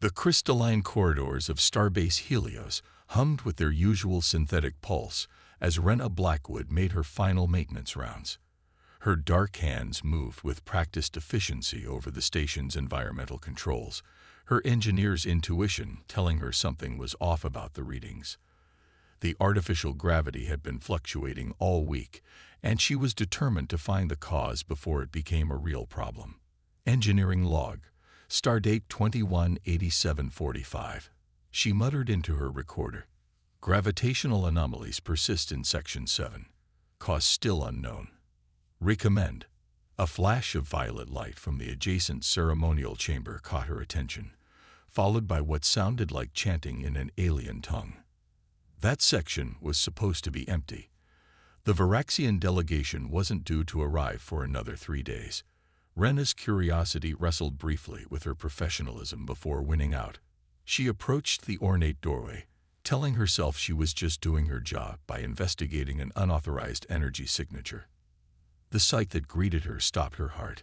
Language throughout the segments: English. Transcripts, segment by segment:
The crystalline corridors of Starbase Helios hummed with their usual synthetic pulse as Rena Blackwood made her final maintenance rounds. Her dark hands moved with practiced efficiency over the station's environmental controls, her engineer's intuition telling her something was off about the readings. The artificial gravity had been fluctuating all week, and she was determined to find the cause before it became a real problem. Engineering log, Stardate 218745. She muttered into her recorder. Gravitational anomalies persist in Section 7. Cause still unknown. Recommend. A flash of violet light from the adjacent ceremonial chamber caught her attention, followed by what sounded like chanting in an alien tongue. That section was supposed to be empty. The Varaxian delegation wasn't due to arrive for another 3 days. Rena's curiosity wrestled briefly with her professionalism before winning out. She approached the ornate doorway, telling herself she was just doing her job by investigating an unauthorized energy signature. The sight that greeted her stopped her heart.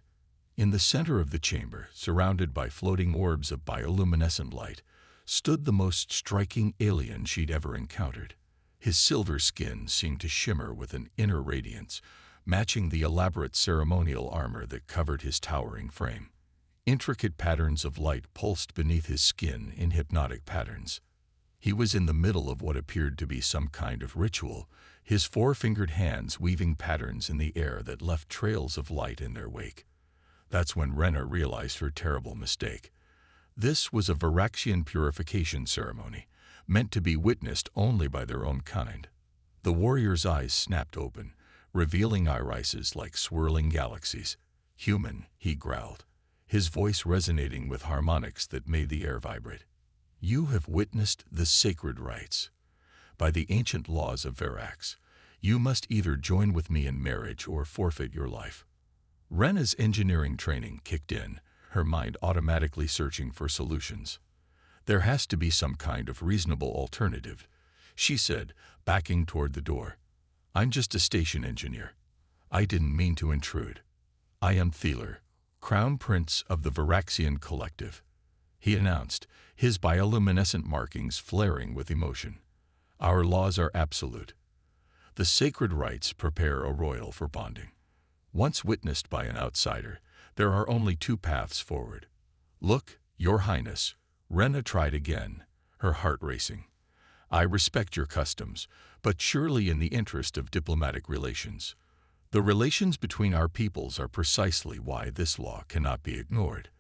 In the center of the chamber, surrounded by floating orbs of bioluminescent light, stood the most striking alien she'd ever encountered. His silver skin seemed to shimmer with an inner radiance, matching the elaborate ceremonial armor that covered his towering frame. Intricate patterns of light pulsed beneath his skin in hypnotic patterns. He was in the middle of what appeared to be some kind of ritual, his four-fingered hands weaving patterns in the air that left trails of light in their wake. That's when Rena realized her terrible mistake. This was a Varaxian purification ceremony, meant to be witnessed only by their own kind. The warrior's eyes snapped open, revealing irises like swirling galaxies. "Human," he growled, his voice resonating with harmonics that made the air vibrate. "You have witnessed the sacred rites. By the ancient laws of Varax, you must either join with me in marriage or forfeit your life." Rena's engineering training kicked in, her mind automatically searching for solutions. "There has to be some kind of reasonable alternative," she said, backing toward the door. "I'm just a station engineer. I didn't mean to intrude. I am Thieler, Crown Prince of the Varaxian Collective," he announced, his bioluminescent markings flaring with emotion. "Our laws are absolute. The sacred rites prepare a royal for bonding. Once witnessed by an outsider, there are only two paths forward. Look, Your Highness," Rena tried again, her heart racing. "I respect your customs, but surely in the interest of diplomatic relations. The relations between our peoples are precisely why this law cannot be ignored,"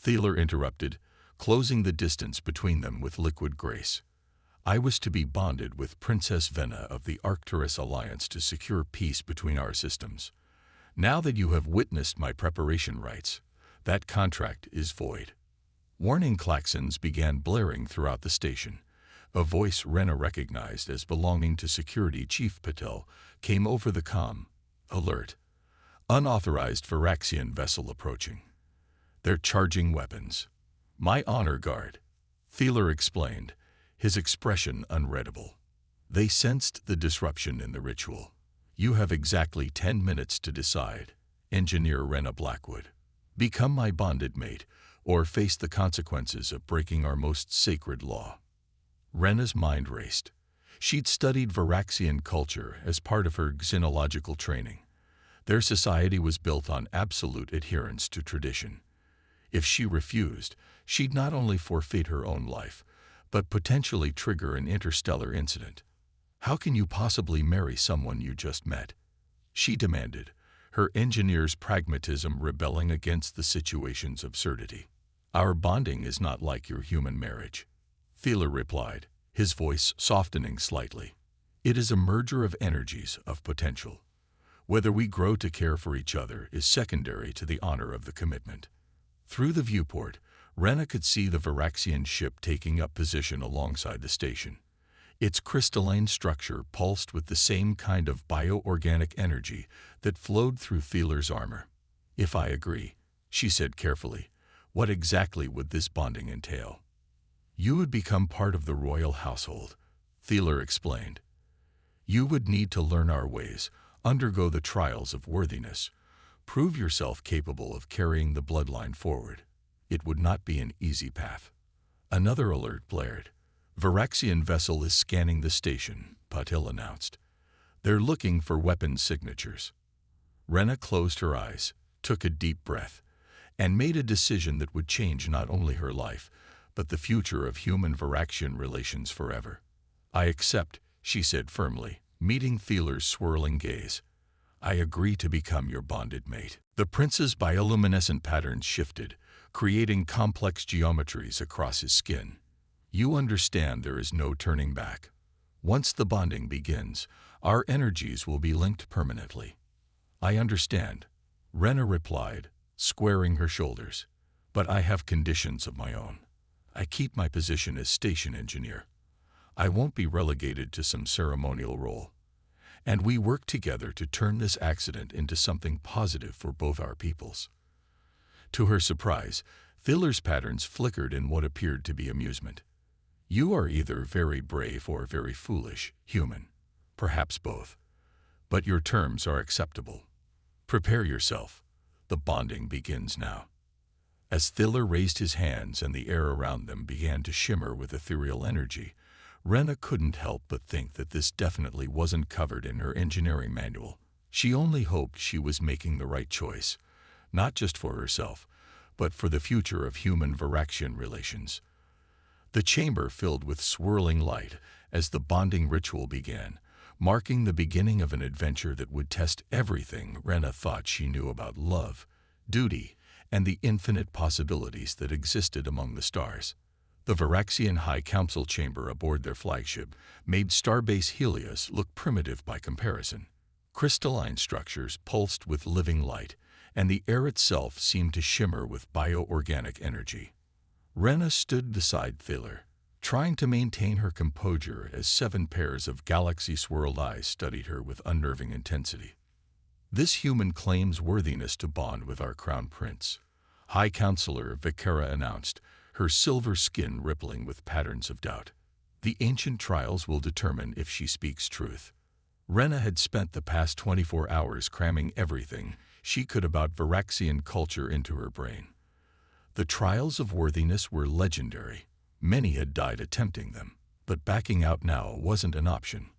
Thieler interrupted, closing the distance between them with liquid grace. "I was to be bonded with Princess Vena of the Arcturus Alliance to secure peace between our systems. Now that you have witnessed my preparation rites, that contract is void." Warning klaxons began blaring throughout the station. A voice Rena recognized as belonging to Security Chief Patel came over the comm. "Alert. Unauthorized Varaxian vessel approaching. They're charging weapons." "My honor guard," Thieler explained, his expression unreadable. They sensed the disruption in the ritual. "You have exactly 10 minutes to decide, Engineer Rena Blackwood. Become my bonded mate, or face the consequences of breaking our most sacred law." Rena's mind raced. She'd studied Varaxian culture as part of her xenological training. Their society was built on absolute adherence to tradition. If she refused, she'd not only forfeit her own life, but potentially trigger an interstellar incident. "How can you possibly marry someone you just met?" she demanded, her engineer's pragmatism rebelling against the situation's absurdity. "Our bonding is not like your human marriage," Thieler replied, his voice softening slightly. "It is a merger of energies, of potential. Whether we grow to care for each other is secondary to the honor of the commitment." Through the viewport, Rena could see the Varaxian ship taking up position alongside the station. Its crystalline structure pulsed with the same kind of bioorganic energy that flowed through Thieler's armor. "If I agree," she said carefully, "what exactly would this bonding entail?" "You would become part of the royal household," Thieler explained. "You would need to learn our ways, undergo the trials of worthiness, prove yourself capable of carrying the bloodline forward. It would not be an easy path." Another alert blared. Viraxian vessel is scanning the station, Patil announced. They're looking for weapons signatures. Rena closed her eyes, took a deep breath, and made a decision that would change not only her life, but the future of human-Viraxian relations forever. I accept, she said firmly, meeting Thieler's swirling gaze. I agree to become your bonded mate. The prince's bioluminescent patterns shifted, creating complex geometries across his skin. You understand there is no turning back. Once the bonding begins, our energies will be linked permanently. I understand, Rena replied, squaring her shoulders. But I have conditions of my own. I keep my position as station engineer. I won't be relegated to some ceremonial role. And we work together to turn this accident into something positive for both our peoples. To her surprise, Thieler's patterns flickered in what appeared to be amusement. You are either very brave or very foolish, human. Perhaps both. But your terms are acceptable. Prepare yourself. The bonding begins now. As Thieler raised his hands and the air around them began to shimmer with ethereal energy, Rena couldn't help but think that this definitely wasn't covered in her engineering manual. She only hoped she was making the right choice, not just for herself, but for the future of human-Viraxian relations. The chamber filled with swirling light as the bonding ritual began, marking the beginning of an adventure that would test everything Rena thought she knew about love, duty, and the infinite possibilities that existed among the stars. The Viraxian High Council chamber aboard their flagship made Starbase Helios look primitive by comparison. Crystalline structures pulsed with living light, and the air itself seemed to shimmer with bioorganic energy. Rena stood beside Thieler, trying to maintain her composure as 7 pairs of galaxy-swirled eyes studied her with unnerving intensity. This human claims worthiness to bond with our crown prince, High Counselor Vikera announced, her silver skin rippling with patterns of doubt. The ancient trials will determine if she speaks truth. Rena had spent the past 24 hours cramming everything she could about Viraxian culture into her brain. The trials of worthiness were legendary. Many had died attempting them, but backing out now wasn't an option.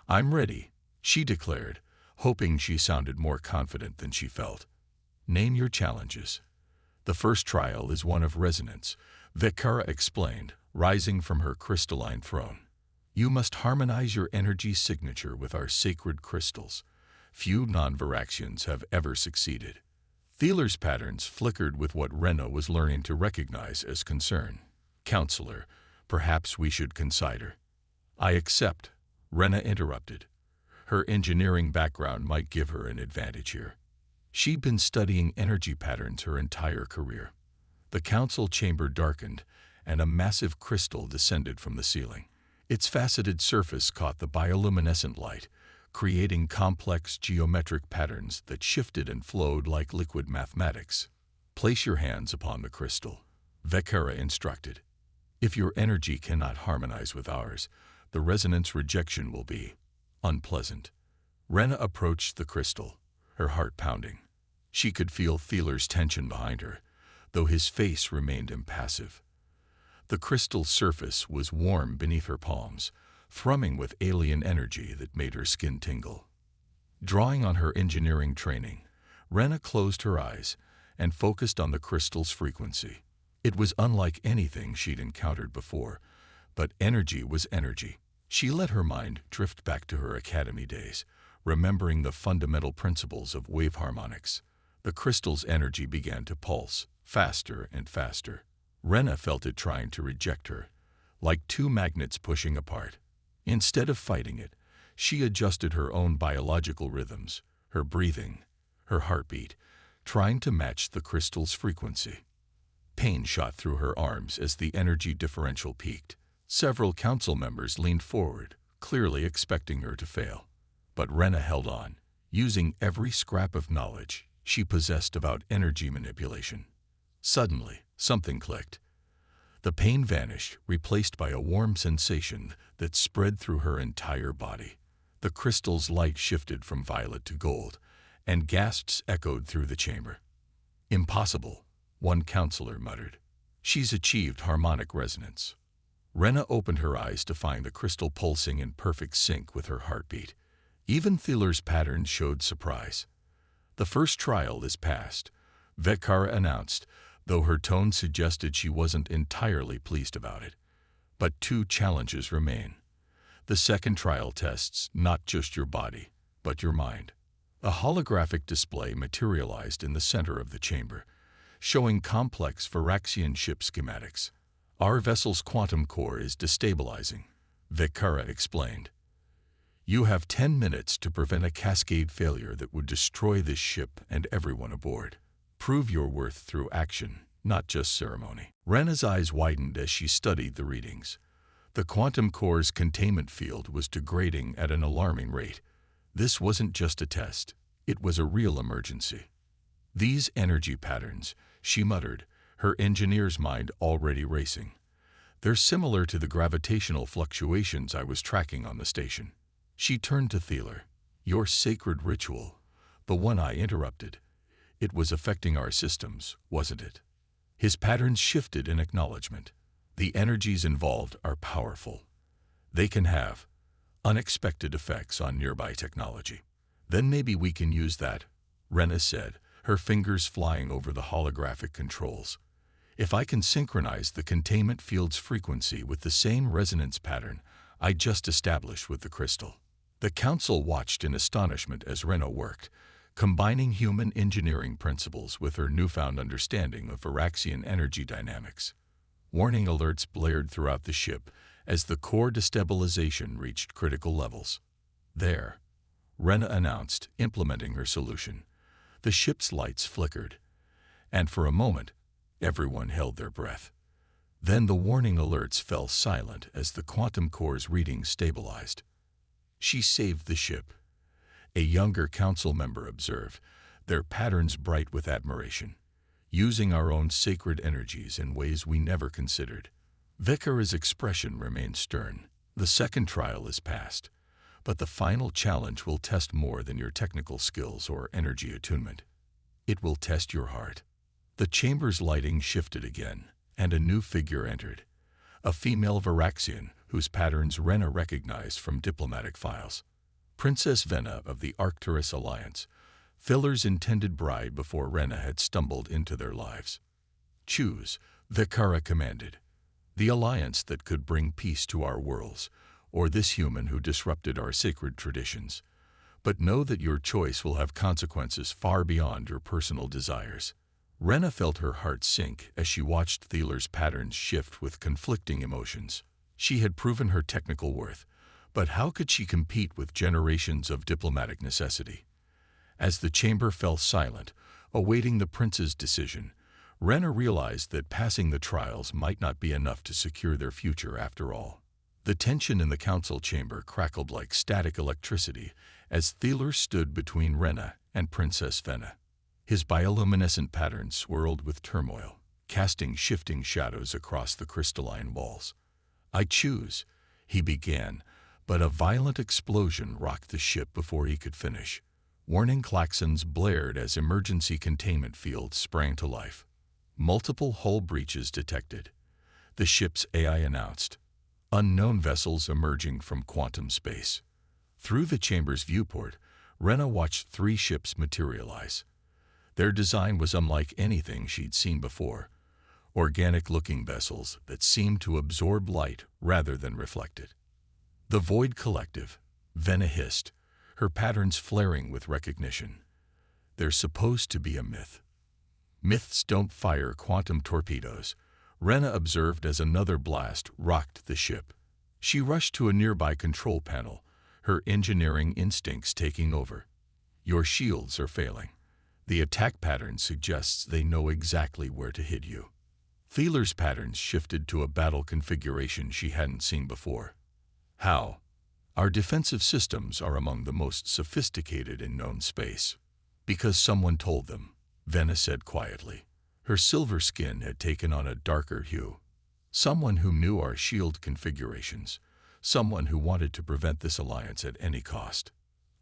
I'm ready, she declared, hoping she sounded more confident than she felt. Name your challenges. The first trial is one of resonance, Vikera explained, rising from her crystalline throne. You must harmonize your energy signature with our sacred crystals. Few non-Viraxians have ever succeeded. Thieler's patterns flickered with what Rena was learning to recognize as concern. Counselor, perhaps we should consider. I accept, Rena interrupted. Her engineering background might give her an advantage here. She'd been studying energy patterns her entire career. The council chamber darkened, and a massive crystal descended from the ceiling. Its faceted surface caught the bioluminescent light, creating complex geometric patterns that shifted and flowed like liquid mathematics. Place your hands upon the crystal, Vikera instructed. If your energy cannot harmonize with ours, the resonance rejection will be unpleasant. Rena approached the crystal, her heart pounding. She could feel Thieler's tension behind her, though his face remained impassive. The crystal's surface was warm beneath her palms, thrumming with alien energy that made her skin tingle. Drawing on her engineering training, Rena closed her eyes and focused on the crystal's frequency. It was unlike anything she'd encountered before, but energy was energy. She let her mind drift back to her academy days, remembering the fundamental principles of wave harmonics. The crystal's energy began to pulse, faster and faster. Rena felt it trying to reject her, like 2 magnets pushing apart. Instead of fighting it, she adjusted her own biological rhythms, her breathing, her heartbeat, trying to match the crystal's frequency. Pain shot through her arms as the energy differential peaked. Several council members leaned forward, clearly expecting her to fail. But Rena held on, using every scrap of knowledge she possessed about energy manipulation. Suddenly, something clicked. The pain vanished, replaced by a warm sensation that spread through her entire body. The crystal's light shifted from violet to gold, and gasps echoed through the chamber. Impossible, one counselor muttered. She's achieved harmonic resonance. Rena opened her eyes to find the crystal pulsing in perfect sync with her heartbeat. Even Thieler's patterns showed surprise. The first trial is passed, Vekara announced, though her tone suggested she wasn't entirely pleased about it. But 2 challenges remain. The second trial tests not just your body, but your mind. A holographic display materialized in the center of the chamber, showing complex Varaxian ship schematics. Our vessel's quantum core is destabilizing, Vekara explained. You have 10 minutes to prevent a cascade failure that would destroy this ship and everyone aboard. Prove your worth through action, not just ceremony. Rena's eyes widened as she studied the readings. The quantum core's containment field was degrading at an alarming rate. This wasn't just a test, it was a real emergency. These energy patterns, she muttered, her engineer's mind already racing. They're similar to the gravitational fluctuations I was tracking on the station. She turned to Thieler. Your sacred ritual, the one I interrupted. It was affecting our systems, wasn't it? His patterns shifted in acknowledgement. The energies involved are powerful. They can have unexpected effects on nearby technology. Then maybe we can use that, Rena said, her fingers flying over the holographic controls. If I can synchronize the containment field's frequency with the same resonance pattern I just established with the crystal. The council watched in astonishment as Rena worked, combining human engineering principles with her newfound understanding of Varaxian energy dynamics. Warning alerts blared throughout the ship as the core destabilization reached critical levels. There, Rena announced, implementing her solution. The ship's lights flickered, and for a moment, everyone held their breath. Then the warning alerts fell silent as the quantum core's readings stabilized. She saved the ship, a younger council member observed, their patterns bright with admiration, using our own sacred energies in ways we never considered. Vekara's expression remained stern. The second trial is passed, but the final challenge will test more than your technical skills or energy attunement. It will test your heart. The chamber's lighting shifted again, and a new figure entered, a female Varaxian whose patterns Rena recognized from diplomatic files. Princess Vena of the Arcturus Alliance, Thieler's intended bride before Rena had stumbled into their lives. Choose, Vekara commanded, the alliance that could bring peace to our worlds, or this human who disrupted our sacred traditions. But know that your choice will have consequences far beyond your personal desires. Rena felt her heart sink as she watched Thieler's patterns shift with conflicting emotions. She had proven her technical worth, but how could she compete with generations of diplomatic necessity? As the chamber fell silent, awaiting the prince's decision, Rena realized that passing the trials might not be enough to secure their future after all. The tension in the council chamber crackled like static electricity as Thieler stood between Rena and Princess Vena. His bioluminescent patterns swirled with turmoil, casting shifting shadows across the crystalline walls. I choose, he began, but a violent explosion rocked the ship before he could finish. Warning klaxons blared as emergency containment fields sprang to life. Multiple hull breaches detected. The ship's AI announced, unknown vessels emerging from quantum space. Through the chamber's viewport, Rena watched 3 ships materialize. Their design was unlike anything she'd seen before, organic-looking vessels that seemed to absorb light rather than reflect it. The Void Collective, Vena hissed, her patterns flaring with recognition. They're supposed to be a myth. Myths don't fire quantum torpedoes, Rena observed as another blast rocked the ship. She rushed to a nearby control panel, her engineering instincts taking over. Your shields are failing. The attack pattern suggests they know exactly where to hit you. Thieler's patterns shifted to a battle configuration she hadn't seen before. How? Our defensive systems are among the most sophisticated in known space. Because someone told them, Vena said quietly. Her silver skin had taken on a darker hue. Someone who knew our shield configurations. Someone who wanted to prevent this alliance at any cost.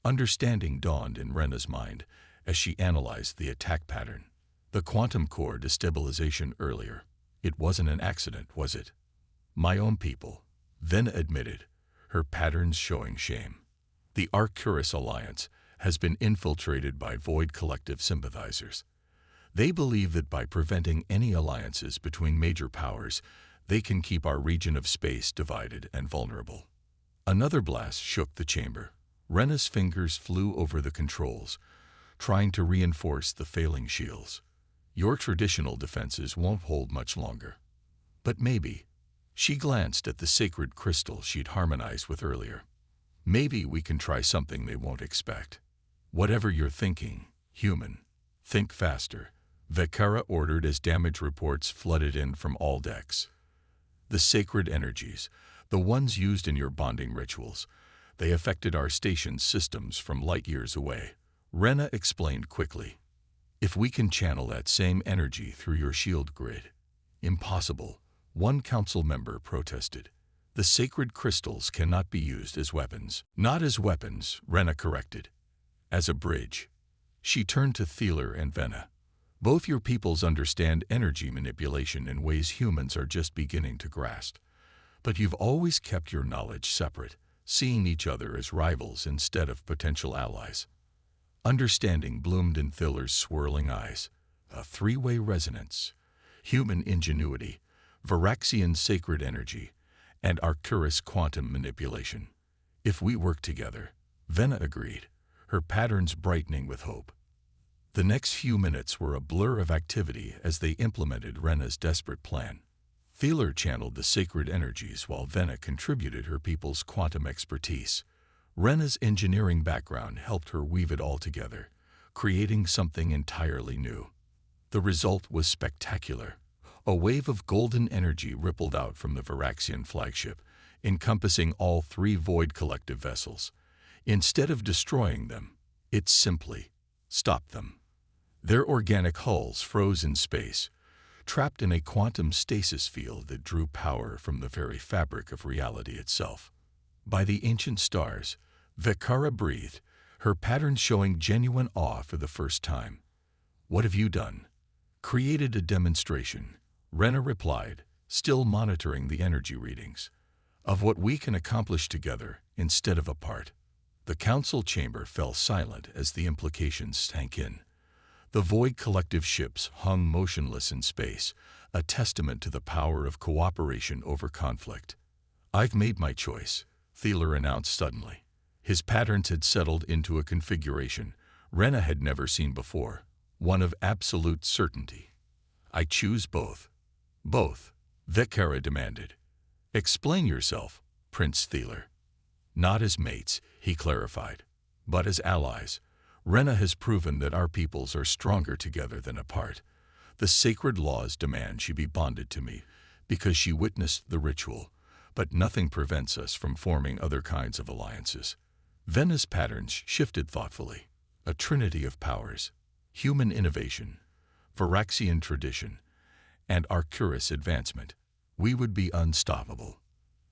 Understanding dawned in Rena's mind as she analyzed the attack pattern. The quantum core destabilization earlier. It wasn't an accident, was it? My own people, Vena admitted, her patterns showing shame. The Arcturus Alliance has been infiltrated by Void Collective sympathizers. They believe that by preventing any alliances between major powers, they can keep our region of space divided and vulnerable. Another blast shook the chamber. Rena's fingers flew over the controls, trying to reinforce the failing shields. Your traditional defenses won't hold much longer. But maybe. She glanced at the sacred crystal she'd harmonized with earlier. Maybe we can try something they won't expect. Whatever you're thinking, human, think faster, Vekara ordered as damage reports flooded in from all decks. The sacred energies, the ones used in your bonding rituals, they affected our station's systems from light years away. Rena explained quickly. If we can channel that same energy through your shield grid. Impossible, one council member protested. The sacred crystals cannot be used as weapons. Not as weapons, Rena corrected. As a bridge. She turned to Thieler and Vena. Both your peoples understand energy manipulation in ways humans are just beginning to grasp. But you've always kept your knowledge separate, seeing each other as rivals instead of potential allies. Understanding bloomed in Thieler's swirling eyes. A three-way resonance. Human ingenuity, Varaxian sacred energy, and Arcturus quantum manipulation. If we work together, Vena agreed, her patterns brightening with hope. The next few minutes were a blur of activity as they implemented Rena's desperate plan. Thieler channeled the sacred energies while Vena contributed her people's quantum expertise. Rena's engineering background helped her weave it all together, creating something entirely new. The result was spectacular. A wave of golden energy rippled out from the Varaxian flagship, encompassing all three Void Collective vessels. Instead of destroying them, it simply stopped them. Their organic hulls froze in space, trapped in a quantum stasis field that drew power from the very fabric of reality itself. By the ancient stars, Vekara breathed, her patterns showing genuine awe for the first time. What have you done? Created a demonstration, Rena replied, still monitoring the energy readings, of what we can accomplish together instead of apart. The council chamber fell silent as the implications sank in. The Void Collective ships hung motionless in space, a testament to the power of cooperation over conflict. I've made my choice, Thieler announced suddenly. His patterns had settled into a configuration Rena had never seen before, one of absolute certainty. I choose both. Both, Vekara demanded. Explain yourself, Prince Thieler. Not as mates, he clarified, but as allies. Rena has proven that our peoples are stronger together than apart. The sacred laws demand she be bonded to me, because she witnessed the ritual, but nothing prevents us from forming other kinds of alliances. Vena's patterns shifted thoughtfully. A trinity of powers, human innovation, Varaxian tradition, and Arcturus advancement. We would be unstoppable.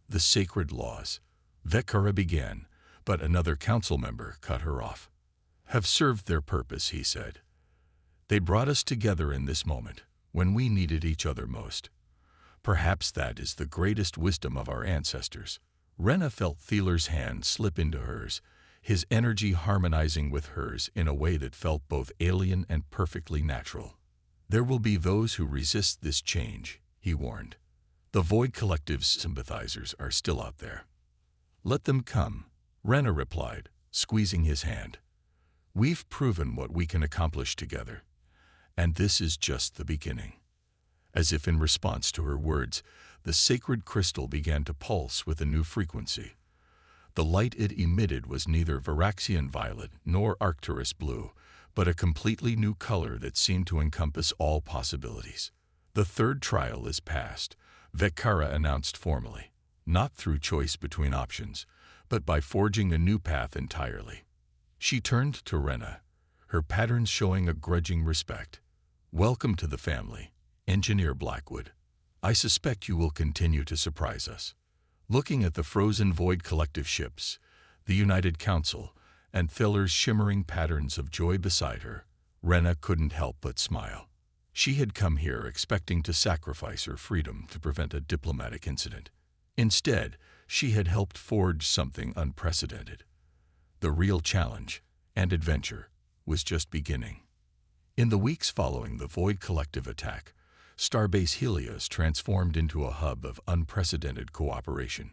The sacred laws, Vekara began, but another council member cut her off. Have served their purpose, he said. They brought us together in this moment, when we needed each other most. Perhaps that is the greatest wisdom of our ancestors. Rena felt Thieler's hand slip into hers, his energy harmonizing with hers in a way that felt both alien and perfectly natural. There will be those who resist this change, he warned. The Void Collective's sympathizers are still out there. Let them come, Rena replied, squeezing his hand. We've proven what we can accomplish together, and this is just the beginning. As if in response to her words, the sacred crystal began to pulse with a new frequency. The light it emitted was neither Varaxian violet nor Arcturus blue, but a completely new color that seemed to encompass all possibilities. The third trial is passed, Vekara announced formally, not through choice between options, but by forging a new path entirely. She turned to Rena, her patterns showing a grudging respect. Welcome to the family, Engineer Blackwood. I suspect you will continue to surprise us. Looking at the frozen Void Collective ships, the United Council, and Thieler's shimmering patterns of joy beside her, Rena couldn't help but smile. She had come here expecting to sacrifice her freedom to prevent a diplomatic incident. Instead, she had helped forge something unprecedented. The real challenge and adventure was just beginning. In the weeks following the Void Collective attack, Starbase Helios transformed into a hub of unprecedented cooperation.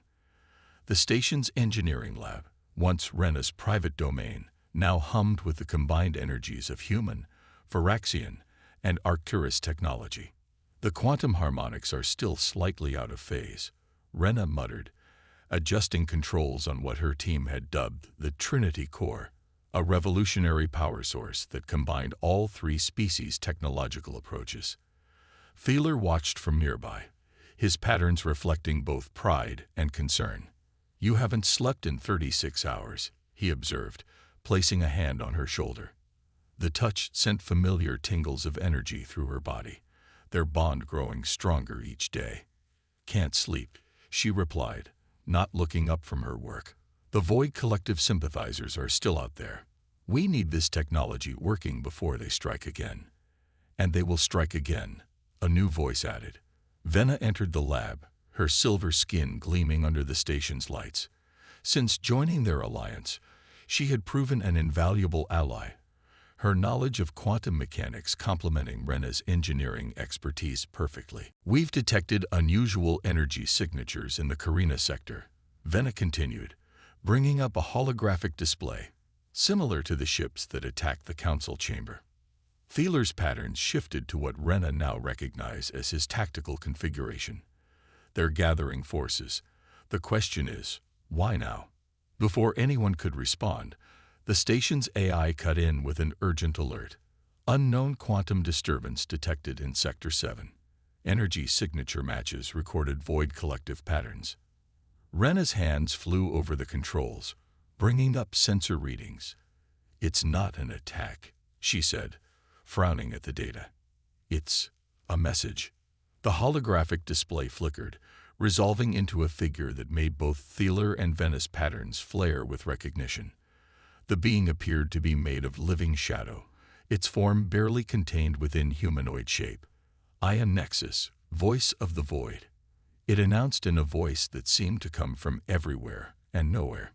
The station's engineering lab, once Rena's private domain, now hummed with the combined energies of human, Varaxian, and Arcturus technology. The quantum harmonics are still slightly out of phase, Rena muttered, adjusting controls on what her team had dubbed the Trinity Core, a revolutionary power source that combined all three species' technological approaches. Feeler watched from nearby, his patterns reflecting both pride and concern. "You haven't slept in 36 hours, he observed, placing a hand on her shoulder. The touch sent familiar tingles of energy through her body, their bond growing stronger each day. "Can't sleep," she replied, not looking up from her work. "The Void Collective sympathizers are still out there. We need this technology working before they strike again." "And they will strike again," a new voice added. Vena entered the lab, her silver skin gleaming under the station's lights. Since joining their alliance, she had proven an invaluable ally, her knowledge of quantum mechanics complementing Rena's engineering expertise perfectly. "We've detected unusual energy signatures in the Carina sector," Vena continued, bringing up a holographic display, similar to the ships that attacked the council chamber. Feeler's patterns shifted to what Rena now recognized as his tactical configuration. "They're gathering forces. The question is, why now?" Before anyone could respond, the station's AI cut in with an urgent alert. "Unknown quantum disturbance detected in Sector 7. Energy signature matches recorded Void Collective patterns." Rena's hands flew over the controls, bringing up sensor readings. "It's not an attack," she said, frowning at the data. "It's a message." The holographic display flickered, resolving into a figure that made both Feeler and Vena's patterns flare with recognition. The being appeared to be made of living shadow, its form barely contained within humanoid shape. "I am Nexus, voice of the void," it announced in a voice that seemed to come from everywhere and nowhere.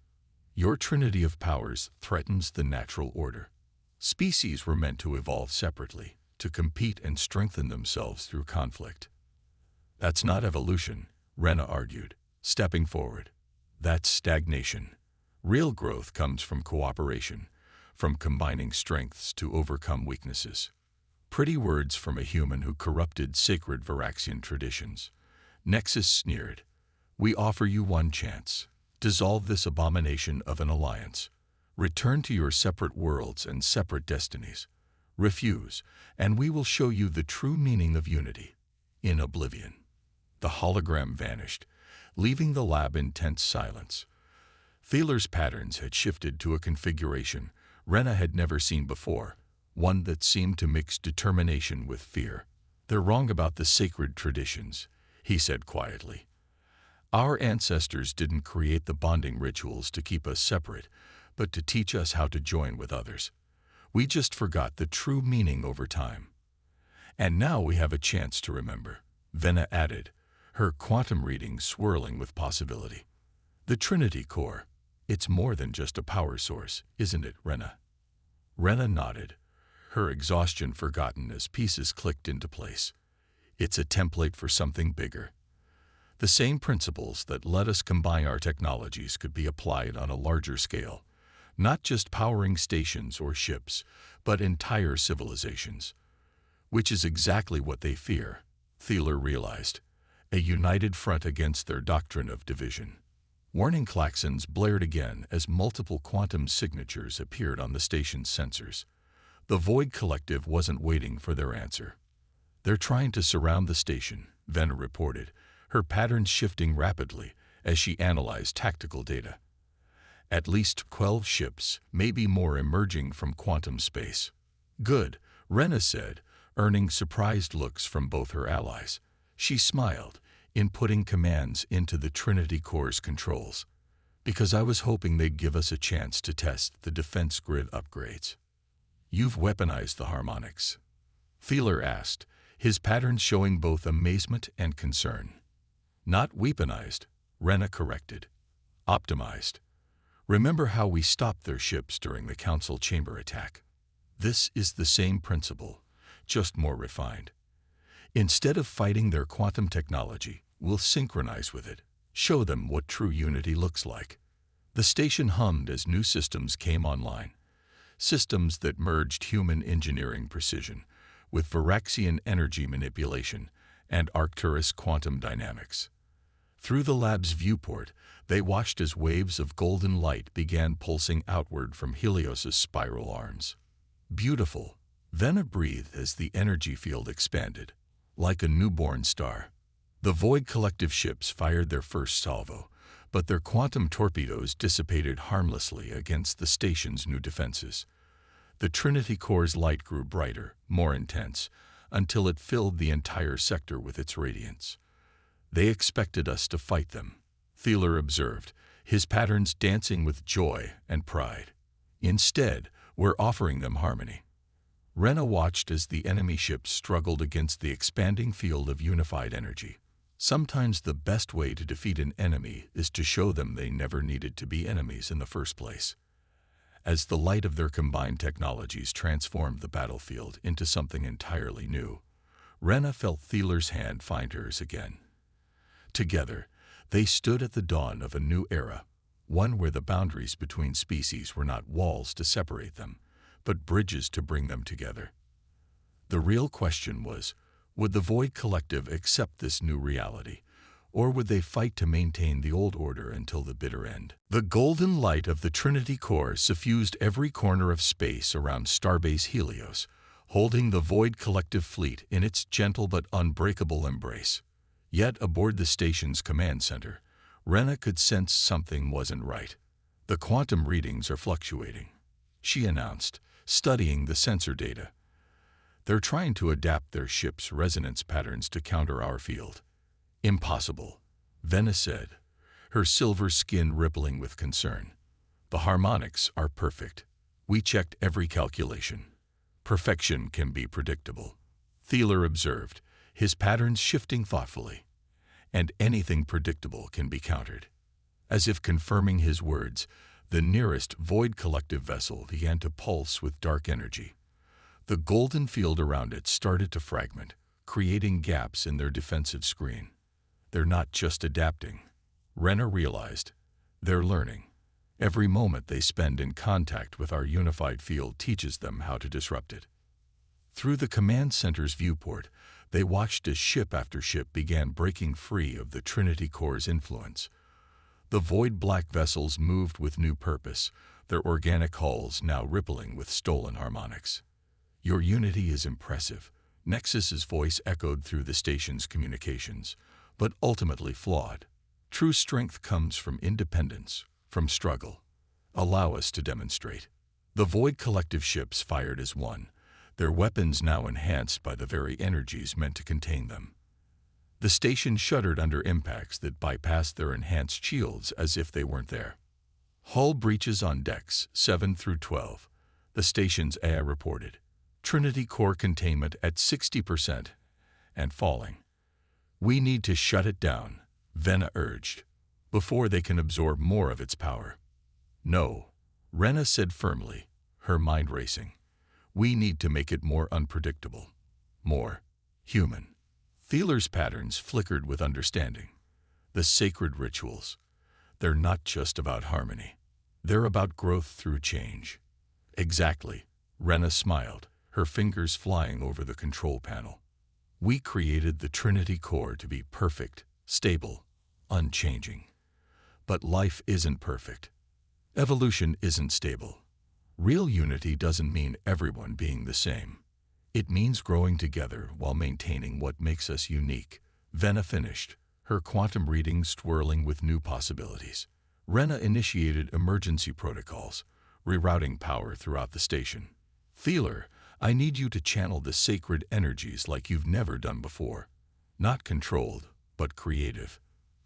"Your trinity of powers threatens the natural order." Species were meant to evolve separately, to compete and strengthen themselves through conflict. "That's not evolution," Rena argued, stepping forward. "That's stagnation. Real growth comes from cooperation, from combining strengths to overcome weaknesses." Pretty words from a human who corrupted sacred Varaxian traditions. Nexus sneered. "We offer you one chance. Dissolve this abomination of an alliance. Return to your separate worlds and separate destinies. Refuse, and we will show you the true meaning of unity, in oblivion." The hologram vanished, leaving the lab in tense silence. Feeler's patterns had shifted to a configuration Rena had never seen before, one that seemed to mix determination with fear. "They're wrong about the sacred traditions," he said quietly. "Our ancestors didn't create the bonding rituals to keep us separate, but to teach us how to join with others. We just forgot the true meaning over time. And now we have a chance to remember," Vena added, her quantum reading swirling with possibility. "The Trinity Core. It's more than just a power source, isn't it, Rena?" Rena nodded, her exhaustion forgotten as pieces clicked into place. "It's a template for something bigger. The same principles that let us combine our technologies could be applied on a larger scale, not just powering stations or ships, but entire civilizations." Which is exactly what they fear, Feeler realized. A united front against their doctrine of division. Warning klaxons blared again as multiple quantum signatures appeared on the station's sensors. The Void Collective wasn't waiting for their answer. "They're trying to surround the station," Vena reported, her patterns shifting rapidly as she analyzed tactical data. "At least 12 ships, maybe more, emerging from quantum space." "Good," Rena said, earning surprised looks from both her allies. She smiled, inputting commands into the Trinity Core's controls. "Because I was hoping they'd give us a chance to test the defense grid upgrades." "You've weaponized the harmonics?" Feeler asked, his patterns showing both amazement and concern. Not weaponized, Rena corrected. Optimized. Remember how we stopped their ships during the Council Chamber attack? This is the same principle, just more refined. Instead of fighting their quantum technology, we'll synchronize with it, show them what true unity looks like. The station hummed as new systems came online, systems that merged human engineering precision with Viraxian energy manipulation and Arcturus quantum dynamics. Through the lab's viewport, they watched as waves of golden light began pulsing outward from Helios's spiral arms. Beautiful, Vena breathed as the energy field expanded, like a newborn star. The Void Collective ships fired their first salvo, but their quantum torpedoes dissipated harmlessly against the station's new defenses. The Trinity Core's light grew brighter, more intense, until it filled the entire sector with its radiance. They expected us to fight them, Thieler observed, his patterns dancing with joy and pride. Instead, we're offering them harmony. Rena watched as the enemy ships struggled against the expanding field of unified energy. Sometimes the best way to defeat an enemy is to show them they never needed to be enemies in the first place. As the light of their combined technologies transformed the battlefield into something entirely new, Rena felt Thieler's hand find hers again. Together, they stood at the dawn of a new era, one where the boundaries between species were not walls to separate them, but bridges to bring them together. The real question was, would the Void Collective accept this new reality, or would they fight to maintain the old order until the bitter end? The golden light of the Trinity Core suffused every corner of space around Starbase Helios, holding the Void Collective fleet in its gentle but unbreakable embrace. Yet aboard the station's command center, Rena could sense something wasn't right. The quantum readings are fluctuating, she announced, studying the sensor data. They're trying to adapt their ship's resonance patterns to counter our field. Impossible, Vena said, her silver skin rippling with concern. The harmonics are perfect. We checked every calculation. Perfection can be predictable, Thieler observed, his patterns shifting thoughtfully. And anything predictable can be countered. As if confirming his words, the nearest Void Collective vessel began to pulse with dark energy. The golden field around it started to fragment, creating gaps in their defensive screen. They're not just adapting, Rena realized. They're learning. Every moment they spend in contact with our unified field teaches them how to disrupt it. Through the command center's viewport, they watched as ship after ship began breaking free of the Trinity Core's influence. The void black vessels moved with new purpose, their organic hulls now rippling with stolen harmonics. Your unity is impressive, Nexus's voice echoed through the station's communications, but ultimately flawed. True strength comes from independence, from struggle. Allow us to demonstrate. The Void Collective ships fired as one, their weapons now enhanced by the very energies meant to contain them. The station shuddered under impacts that bypassed their enhanced shields as if they weren't there. Hull breaches on decks 7 through 12, the station's AI reported. Trinity Core containment at 60% and falling. We need to shut it down, Vena urged, before they can absorb more of its power. No, Rena said firmly, her mind racing. We need to make it more unpredictable, more human. Thieler's patterns flickered with understanding. The sacred rituals. They're not just about harmony. They're about growth through change. Exactly, Rena smiled, her fingers flying over the control panel. We created the Trinity Core to be perfect, stable, unchanging. But life isn't perfect. Evolution isn't stable. Real unity doesn't mean everyone being the same. It means growing together while maintaining what makes us unique, Vena finished, her quantum readings swirling with new possibilities. Rena initiated emergency protocols, rerouting power throughout the station. Thieler, I need you to channel the sacred energies like you've never done before. Not controlled, but creative.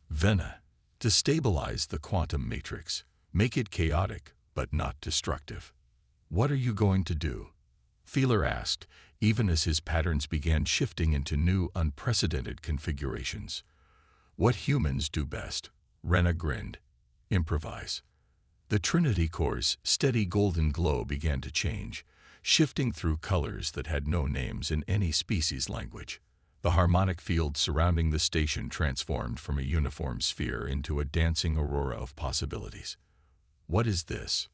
Vena, to stabilize the quantum matrix, make it chaotic, but not destructive. What are you going to do? Thieler asked, even as his patterns began shifting into new, unprecedented configurations. What humans do best, Rena grinned. Improvise. The Trinity Core's steady golden glow began to change, shifting through colors that had no names in any species language. The harmonic field surrounding the station transformed from a uniform sphere into a dancing aurora of possibilities. "What is this?"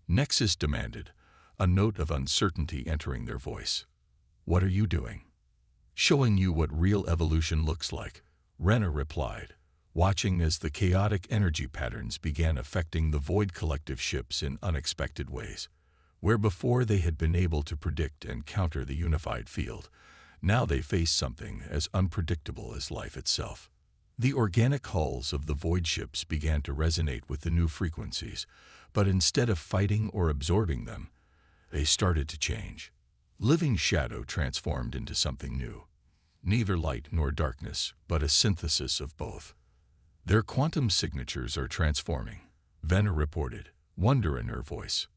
Nexus demanded, a note of uncertainty entering their voice. "What are you doing?" "Showing you what real evolution looks like," Rena replied, watching as the chaotic energy patterns began affecting the Void Collective ships in unexpected ways. Where before they had been able to predict and counter the unified field, now they faced something as unpredictable as life itself. The organic hulls of the Void ships began to resonate with the new frequencies, but instead of fighting or absorbing them, they started to change. Living shadow transformed into something new. Neither light nor darkness, but a synthesis of both. "Their quantum signatures are transforming," Venna reported, wonder in her voice.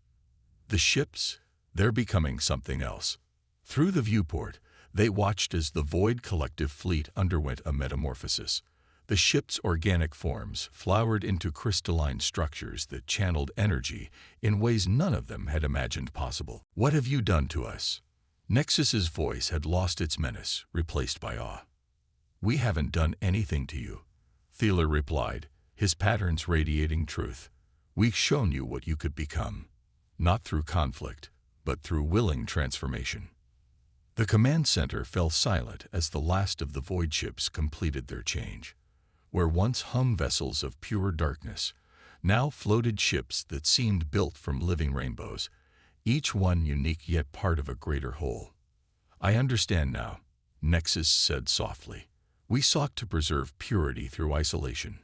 "The ships, they're becoming something else." Through the viewport, they watched as the Void Collective fleet underwent a metamorphosis. The ship's organic forms flowered into crystalline structures that channeled energy in ways none of them had imagined possible. "What have you done to us?" Nexus's voice had lost its menace, replaced by awe. "We haven't done anything to you," Thieler replied, his patterns radiating truth. "We've shown you what you could become, not through conflict, but through willing transformation." The command center fell silent as the last of the Void ships completed their change. Where once hum vessels of pure darkness, now floated ships that seemed built from living rainbows, each one unique yet part of a greater whole. "I understand now," Nexus said softly. "We sought to preserve purity through isolation,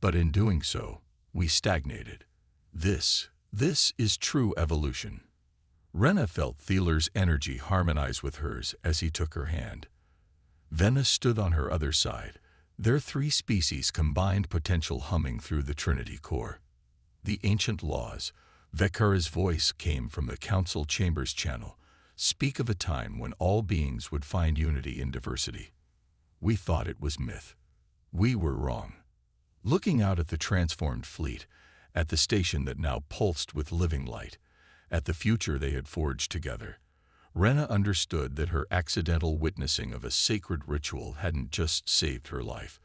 but in doing so, we stagnated. This is true evolution." Rena felt Thieler's energy harmonize with hers as he took her hand. Venna stood on her other side, their three species combined potential humming through the Trinity Core. "The ancient laws," Vekara's voice came from the Council Chamber's channel, "speak of a time when all beings would find unity in diversity. We thought it was myth. We were wrong." Looking out at the transformed fleet, at the station that now pulsed with living light, at the future they had forged together, Rena understood that her accidental witnessing of a sacred ritual hadn't just saved her life.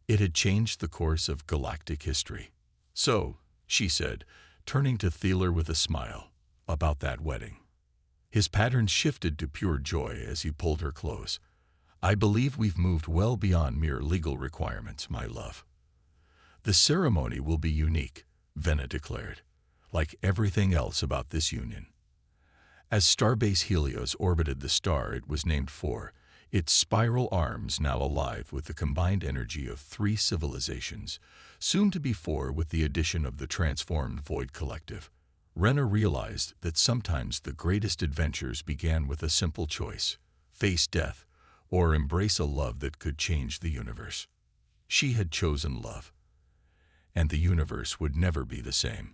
It had changed the course of galactic history. "So," she said, turning to Thieler with a smile, "about that wedding." His patterns shifted to pure joy as he pulled her close. "I believe we've moved well beyond mere legal requirements, my love." "The ceremony will be unique," Venna declared, "like everything else about this union." As Starbase Helios orbited the star it was named for, its spiral arms now alive with the combined energy of 3 civilizations, soon to be 4 with the addition of the transformed Void Collective, Rena realized that sometimes the greatest adventures began with a simple choice: face death, or embrace a love that could change the universe. She had chosen love, and the universe would never be the same.